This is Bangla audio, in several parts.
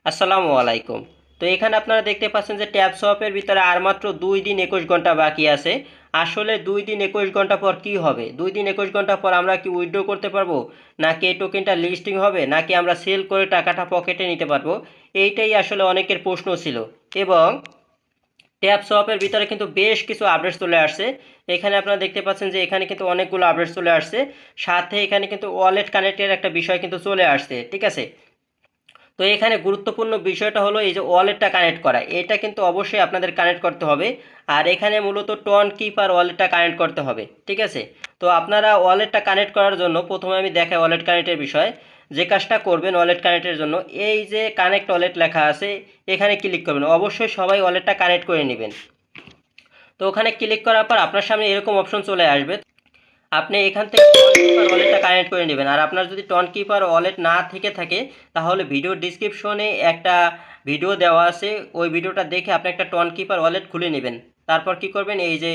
আসসালামু আলাইকুম। তো এখানে আপনারা দেখতে পাচ্ছেন যে ট্যাব সোয়াপের ভিতরে আর মাত্র 2 দিন 21 ঘন্টা বাকি আছে। আসলে 2 দিন 21 ঘন্টা পর কি হবে? 2 দিন 21 ঘন্টা পর আমরা কি উইথড্র করতে পারবো? নাকি এই টোকেনটা লিস্টিং হবে? নাকি আমরা সেল করে টাকাটা পকেটে নিতে পারবো? এইটাই আসলে অনেকের প্রশ্ন ছিল। এবং ট্যাব সোয়াপের ভিতরে কিন্তু বেশ কিছু আপডেটস চলে আসছে। এখানে আপনারা দেখতে পাচ্ছেন যে এখানে কিন্তু অনেকগুলো আপডেটস চলে আসছে। সাথে এখানে কিন্তু ওয়ালেট কানেক্টের একটা বিষয় কিন্তু চলে আসছে। ঠিক আছে? তো এখানে গুরুত্বপূর্ণ বিষয়টা হলো এই যে ওয়ালেটটা কানেক্ট করা, এটা কিন্তু অবশ্যই আপনাদের কানেক্ট করতে হবে। আর এখানে মূলত টন কিপার ওয়ালেটটা কানেক্ট করতে হবে। ঠিক আছে? তো আপনারা ওয়ালেটটা কানেক্ট করার জন্য প্রথমে আমি দেখাই ওয়ালেট কানেক্টের বিষয়। যে কাজটা করবেন ওয়ালেট কানেক্টের জন্য, এই যে কানেক্ট ওয়ালেট লেখা আছে এখানে ক্লিক করবেন। অবশ্যই সবাই ওয়ালেটটা কানেক্ট করে নেবেন। তো ওখানে ক্লিক করার পর আপনার সামনে এরকম অপশন চলে আসবে। আপনি এখান থেকে টন কিপার ওয়ালেটটা কানেক্ট করে নেবেন। আর আপনার যদি টন কিপার ওয়ালেট না থেকে থাকে তাহলে ভিডিও ডিসক্রিপশনে একটা ভিডিও দেওয়া আছে, ওই ভিডিওটা দেখে আপনি একটা টন কিপার ওয়ালেট খুলে নেবেন। তারপর কি করবেন, এই যে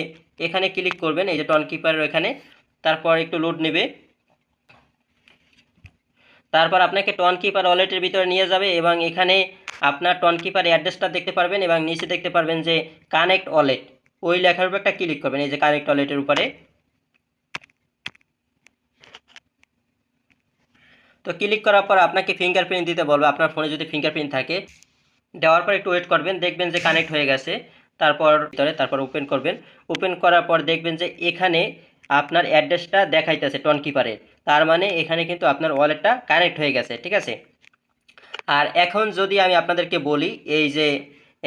এখানে ক্লিক করবেন, এই যে টন কিপারের এখানে, তারপর একটু লোড নেবে। তারপর আপনাকে টন কিপার ওয়ালেটের ভিতরে নিয়ে যাবে এবং এখানে আপনার টন কিপার অ্যাড্রেসটা দেখতে পারবেন এবং নিচে দেখতে পারবেন যে কানেক্ট ওয়ালেট, ওই লেখার উপর একটা ক্লিক করবেন, এই যে কানেক্ট ওয়ালেটের উপরে। তো ক্লিক করার পর আপনাকে ফিঙ্গারপ্রিন্ট দিতে বলবে, আপনার ফোনে যদি ফিঙ্গারপ্রিন্ট থাকে। দেওয়ার পর একটু ওয়েট করবেন, দেখবেন যে কানেক্ট হয়ে গেছে। তারপর ওপেন করবেন। ওপেন করার পর দেখবেন যে এখানে আপনার অ্যাড্রেসটা দেখাইতেছে টন কিপারের। তার মানে এখানে কিন্তু আপনার ওয়ালেটটা কানেক্ট হয়ে গেছে। ঠিক আছে? আর এখন যদি আমি আপনাদেরকে বলি, এই যে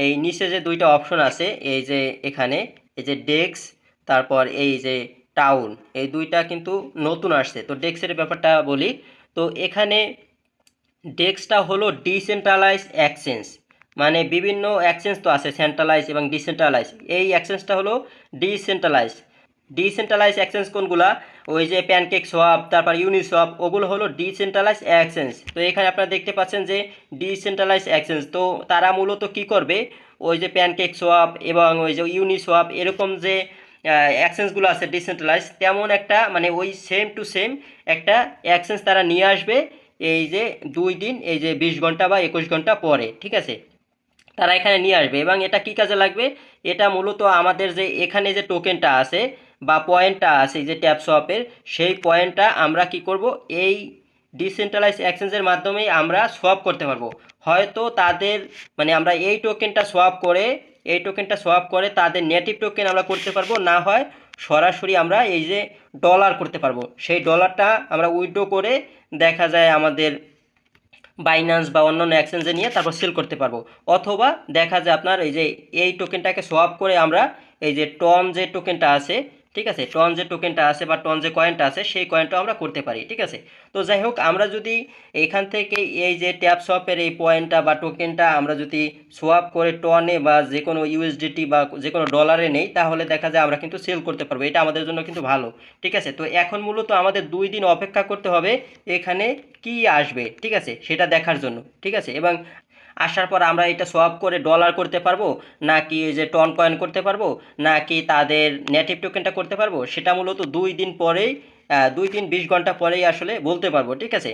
এই নিচে যে দুইটা অপশন আছে, এই যে এখানে এই যে ডেক্স, তারপর এই যে টাউন, এই দুইটা কিন্তু নতুন আসছে। তো ডেক্সের ব্যাপারটা বলি। তো এখানে ডেক্সটা হলো ডিসেন্ট্রালাইজ এক্সচেঞ্জ, মানে বিভিন্ন এক্সচেঞ্জ তো আছে সেন্ট্রালাইজ এবং ডিসেন্ট্রালাইজ, এই এক্সচেঞ্জটা হলো ডিসেন্ট্রালাইজ। ডিসেন্ট্রালাইজ এক্সচেঞ্জ কোনগুলা? ওই যে প্যানকেক সোয়াপ, তারপর ইউনিসোয়াপ, ওগুলো হলো ডিসেন্ট্রালাইজ এক্সচেঞ্জ। তো এখানে আপনারা দেখতে পাচ্ছেন যে ডিসেন্ট্রালাইজ এক্সচেঞ্জ, তো তারা মূলত কি করবে, ওই যে প্যানকেক সোয়াপ এবং ওই যে ইউনিসোয়াপ এরকম যে এক্সচেঞ্জগুলো আছে ডিসেন্ট্রালাইজ, তেমন একটা মানে ওই সেম টু সেম একটা এক্সচেঞ্জ তারা নিয়ে আসবে এই যে 2 দিন, এই যে 20 ঘন্টা বা 21 ঘন্টা পরে। ঠিক আছে? তারা এখানে নিয়ে আসবে এবং এটা কি কাজে লাগবে? এটা মূলত আমাদের যে এখানে যে টোকেনটা আছে বা পয়েন্টটা আছে যে ট্যাপ সোয়াপের, সেই পয়েন্টটা আমরা কি করব, এই ডিসেন্ট্রালাইজ এক্সচেঞ্জের মাধ্যমে আমরা সোয়াপ করতে পারবো। হয়তো তাদের মানে আমরা এই টোকেনটা সোয়াপ করে তাদের নেটিভ টোকেন আমরা করতে পারবো, না হয় সরাসরি আমরা এই যে ডলার করতে পারবো। সেই ডলারটা আমরা উইথড্র করে দেখা যায় আমাদের বাইন্যান্স বা অন্যান্য এক্সচেঞ্জে নিয়ে তারপর সেল করতে পারবো। অথবা দেখা যায় আপনার এই যে এই টোকেনটাকে সোয়াপ করে আমরা এই যে টন যে টোকেনটা আছে, ঠিক আছে, টন যে টোকেনটা আছে বা টন যে কয়েনটা আছে সেই কয়েনটা আমরা করতে পারি। ঠিক আছে? তো যাই হোক, আমরা যদি এখান থেকে এই যে ট্যাপ সোয়াপের এই পয়েন্টটা বা টোকেনটা আমরা যদি সোয়াপ করে টনে বা যে কোনো ইউএসডিটি বা যে কোনো ডলারে নেই, তাহলে দেখা যায় আমরা কিন্তু সেল করতে পারবো। এটা আমাদের জন্য কিন্তু ভালো। ঠিক আছে? তো এখন মূলত আমাদের 2 দিন অপেক্ষা করতে হবে এখানে কি আসবে, ঠিক আছে, সেটা দেখার জন্য। ঠিক আছে? এবং আসার পর আমরা এটা সোয়াপ করে ডলার করতে পারবো, নাকি এই যে টন কয়েন করতে পারবো, নাকি তাদের নেটিভ টোকেনটা করতে পারবো, সেটা মূলত 2 দিন পরেই 2 দিন 20 ঘন্টা পরেই আসলে বলতে পারবো। ঠিক আছে?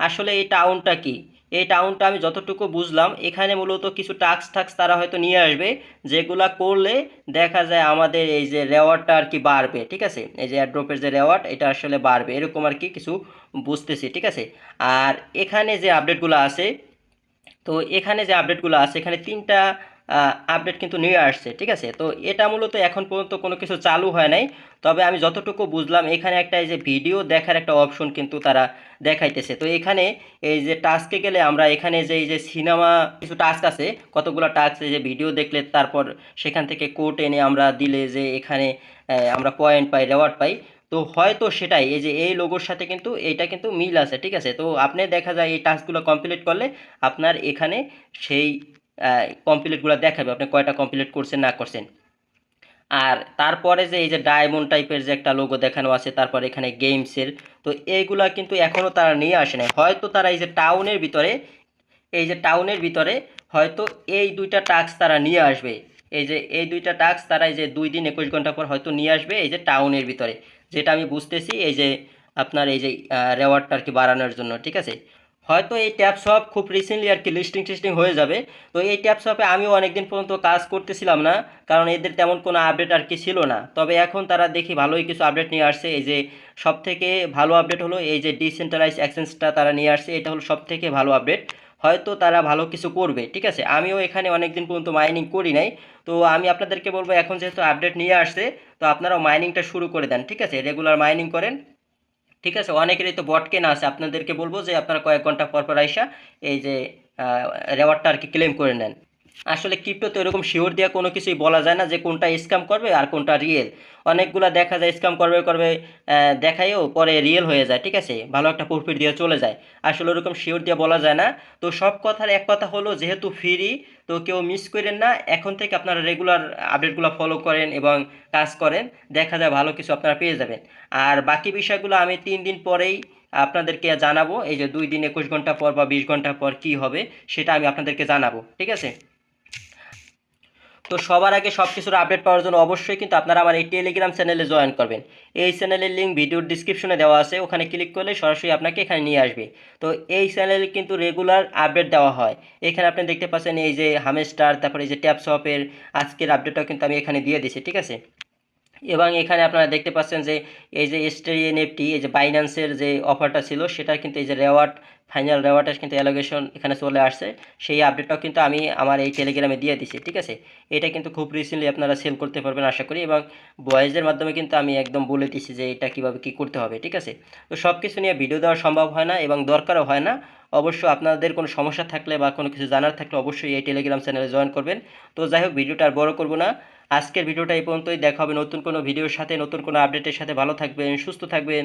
আসলে এই টাউনটা কি, এই টাউনটা আমি যতটুকু বুঝলাম এখানে মূলত কিছু টাস্ক তারা হয়তো নিয়ে আসবে, যেগুলা করলে দেখা যায় আমাদের এই যে রেওয়ার্ডটা আর কি বাড়বে। ঠিক আছে? এই যে অ্যাড্রপের যে রেওয়ার্ড এটা আসলে বাড়বে, এরকম আর কি কিছু বুঝতেছি। ঠিক আছে? আর এখানে যে আপডেটগুলো আছে, তো এখানে যে আপডেটগুলো আছে এখানে 3টা আপডেট কিন্তু নিয়ে আসছে। ঠিক আছে? তো এটা মূলত এখন পর্যন্ত কোনো কিছু চালু হয় নাই। তবে আমি যতটুকু বুঝলাম এখানে একটা এই যে ভিডিও দেখার একটা অপশন কিন্তু তারা দেখাইতেছে। তো এখানে এই যে টাস্কে গেলে আমরা এখানে যে এই যে সিনেমা কিছু টাস্ক আছে, কতগুলো টাস্ক, এই যে ভিডিও দেখলে তারপর সেখান থেকে কোড এনে আমরা দিলে যে এখানে আমরা পয়েন্ট পাই, রেওয়ার্ড পাই। তো হয়তো সেটাই এই যে এই লোগোর সাথে কিন্তু এইটা কিন্তু মিল আছে। ঠিক আছে? তো আপনি দেখা যায় এই টাস্কগুলো কমপ্লিট করলে আপনার এখানে সেই কমপ্লিটগুলো দেখাবে আপনি কয়টা কমপ্লিট করছেন না করছেন। আর তারপরে যে এই যে ডায়মন্ড টাইপের যে একটা লোগো দেখানো আছে, তারপর এখানে গেমসের, তো এইগুলা কিন্তু এখনও তারা নিয়ে আসে নাই। হয়তো তারা এই যে টাউনের ভিতরে হয়তো এই দুইটা টাস্ক তারা নিয়ে আসবে। এই যে এই দুইটা টাস্ক তারা এই যে 2 দিন 21 ঘন্টা পর হয়তো নিয়ে আসবে এই যে টাউনের ভিতরে, যেটা আমি বুঝতেছি এই যে আপনার এই যে রেওয়ার্ডটা আর কি বাড়ানোর জন্য। ঠিক আছে? হয়তো এই ট্যাপ শপ খুব রিসেন্টলি আর কি লিস্টিং টিস্টিং হয়ে যাবে। তো এই ট্যাপ শপে আমিও অনেকদিন পর্যন্ত কাজ করতেছিলাম না, কারণ এদের তেমন কোনো আপডেট আর কি ছিল না। তবে এখন তারা দেখি ভালোই কিছু আপডেট নিয়ে আসছে। এই যে সব থেকে ভালো আপডেট হলো এই যে ডিসেন্ট্রালাইজ এক্সচেঞ্জটা তারা নিয়ে আসছে, এটা হলো সব থেকে ভালো আপডেট। হয়তো তারা ভালো কিছু করবে, ঠিক আছে। আমিও এখানে অনেকদিন পর্যন্ত মাইনিং করি নাই, তো আমি আপনাদেরকে বলবো এখন যেহেতু আপডেট নিয়ে আসছে, তো আপনারাও মাইনিংটা শুরু করে দেন, ঠিক আছে। রেগুলার মাইনিং করেন, ঠিক আছে। অনেকেরই তো বট কেনা আছে, আপনাদেরকে বলবো যে আপনারা কয়েক ঘন্টা পর পর আইসা এই যে রেওয়ার্ডটা আর কি ক্লেম করে নেন। আসলে ক্রিপ্টো তো এরকম শিওর দিয়ে কোনো কিছুই বলা যায় না যে কোনটা স্ক্যাম করবে আর কোনটা রিয়েল। অনেকগুলা দেখা যায় স্ক্যাম করবে করবে, দেখায়ও পরে রিয়েল হয়ে যায়, ঠিক আছে, ভালো একটা প্রফিট দিয়ে চলে যায়। আসলে ওরকম শিওর দিয়ে বলা যায় না। তো সব কথার এক কথা হলো যেহেতু ফ্রি, তো কেউ মিস করেন না। এখন থেকে আপনারা রেগুলার আপডেটগুলো ফলো করেন এবং কাজ করেন, দেখা যায় ভালো কিছু আপনারা পেয়ে যাবেন। আর বাকি বিষয়গুলো আমি 3 দিন পরেই আপনাদেরকে জানাবো। এই যে 2 দিন 21 ঘন্টা পর বা 20 ঘন্টা পর কি হবে সেটা আমি আপনাদেরকে জানাবো, ঠিক আছে। তো সবার আগে সব কিছুর আপডেট পাওয়ার জন্য অবশ্যই কিন্তু আপনারা আমার এই টেলিগ্রাম চ্যানেলে জয়েন করবেন। এই চ্যানেলের লিঙ্ক ভিডিওর ডিসক্রিপশনে দেওয়া আছে, ওখানে ক্লিক করলে সরাসরি আপনাকে এখানে নিয়ে আসবে। তো এই চ্যানেলে কিন্তু রেগুলার আপডেট দেওয়া হয়। এখানে আপনি দেখতে পাচ্ছেন এই যে হামেস্টার, তারপরে এই যে ট্যাপ শপের আজকের আপডেটটাও কিন্তু আমি এখানে দিয়ে দিছি, ঠিক আছে। এবং এখানে আপনারা দেখতে পাচ্ছেন যে এই যে স্টেরি এনএফটি, এই যে বাইন্যান্সের যে অফারটা ছিল সেটা কিন্তু এই যে রেওয়ার্ড, ফাইনাল রেওয়ার্ডের কিন্তু অ্যালোগেশন এখানে চলে আসছে। সেই আপডেটটাও কিন্তু আমি আমার এই টেলিগ্রামে দিয়ে দিছি, ঠিক আছে। এটা কিন্তু খুব রিসেন্টলি আপনারা সেল করতে পারবেন আশা করি, এবং ভয়েসের মাধ্যমে কিন্তু আমি একদম বলে দিছি যে এটা কীভাবে কী করতে হবে, ঠিক আছে। তো সব কিছু নিয়ে ভিডিও দেওয়া সম্ভব হয় না এবং দরকারও হয় না। অবশ্য আপনাদের কোনো সমস্যা থাকলে বা কোনো কিছু জানার থাকলে অবশ্যই এই টেলিগ্রাম চ্যানেলে জয়েন করবেন। তো যাই হোক, ভিডিওটা আর বড় করব না, আজকের ভিডিওটা এই পর্যন্তই। দেখা হবে নতুন কোনো ভিডিওর সাথে, নতুন কোনো আপডেটের সাথে। ভালো থাকবেন, সুস্থ থাকবেন।